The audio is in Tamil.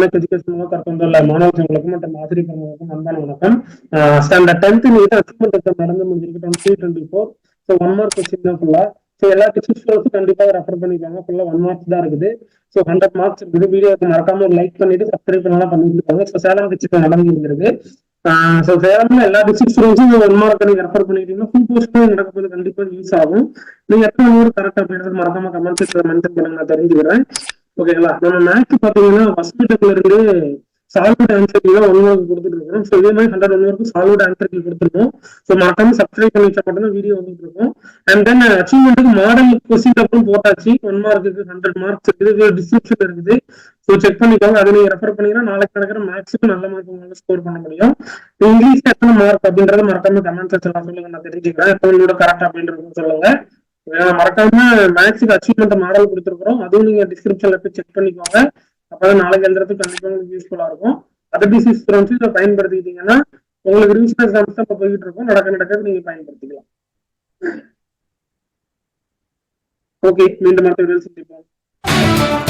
எஜுகேஷன் மூலம் கொண்டுள்ள மாணவர்களுக்கும் மற்றும் ஆசிரியர் பெருமக்களுக்கும் அன்பான வணக்கம். Standard 10th NEET assessment exam நடந்து முடிஞ்சிருக்கு 2024. ஸோ 1 மார்க் கொஸ்டின் தான் ஃபுல்லா. ஸோ எல்லா டெஸ்ட் கண்டிப்பாக ரெஃபர் பண்ணிருக்காங்க. ஃபுல்லா 1 மார்க்ஸ் தான் இருக்குது. ஸோ 100 மார்க்ஸ் இருக்குது. வீடியோக்கு மறக்காம ஒரு லைக் பண்ணிட்டு சப்ஸ்கிரைப் பண்ணலாம் பண்ணிட்டு இருக்காங்க. ஸோ சேலம் டிஸ்ட்ரிக்ட் நடந்துருக்கு. ஸோ சேலம்ல எல்லா டிஸ்ட்ரிக்ட்ஸும் 1 மார்க் நீங்க ரெஃபர் பண்ணிட்டீங்கன்னா ஃபுல் போஸ்ட் நடக்கும்போது கண்டிப்பா யூஸ் ஆகும். நீங்க எத்தனை ஊர் கரெக்ட் அப்படின்றது மறக்காம கமெண்ட் செக்ஷன்ல மென்ஷன் பண்ணுங்க, நான் தெரிஞ்சுக்கிறேன். ஓகேங்களா? நம்ம மேக்ஸ் பாத்தீங்கன்னா ஃபர்ஸ்ட் டேர்ம்ல இருந்து சால்வ்ட் ஆன்சர் தான் 1 மார்க் கொடுத்துட்டு இருக்கோம். ஸோ இதே மாதிரி 100 மார்க்கு சால்வ்ட் ஆன்சர் கொடுத்துருக்கோம். ஸோ மறக்காம சப்ஸ்கிரைப் பண்ணி வச்சா மட்டும் வீடியோ வந்துட்டு இருக்கும். அண்ட் தென் அச்சீவ்மெண்ட்டுக்கு மாடல் கொஸ்டின் அப்புறம் போட்டாச்சு. 1 மார்க்குக்கு 100 மார்க்ஸ் இருக்குது, டிஸ்கிரிப்ஷன் இருக்குது. ஸோ செக் பண்ணிக்கோங்க. அதை நீங்க ரெஃபர் பண்ணீங்கன்னா நாளைக்கு நடக்கிற மேக்ஸுக்கு நல்ல மார்க் உங்களால ஸ்கோர் பண்ண முடியும். இங்கிலீஷ் எத்தனை மார்க் அப்படின்றத மறக்காம கமெண்ட் செக்ஷன்ல சொல்லுங்க, நான் தெரிஞ்சுக்கிறேன். எத்தனை கரெக்ட் அப்படின்றது சொல்லுங்க. மறக்காம மேக்ஸுக்கு அச்சீவ்மெண்ட் மாடல் கொடுத்துருக்கோம். அதுவும் நீங்க டிஸ்கிரிப்ஷன்ல போய் செக் பண்ணிக்கோங்க. அப்பதான் நாளைக்கு எழுதுறதுக்கு கண்டிப்பா உங்களுக்கு யூஸ்ஃபுல்லா இருக்கும். அதர் டிசீஸ் இதை பயன்படுத்திக்கிட்டீங்கன்னா உங்களுக்கு ரிவிஷன் எக்ஸாம்ஸ் தான் போயிட்டு இருக்கும். நடக்கிறது நீங்க பயன்படுத்திக்கலாம். ஓகே, மீண்டும் அடுத்த வீடியோவில் சந்திப்போம்.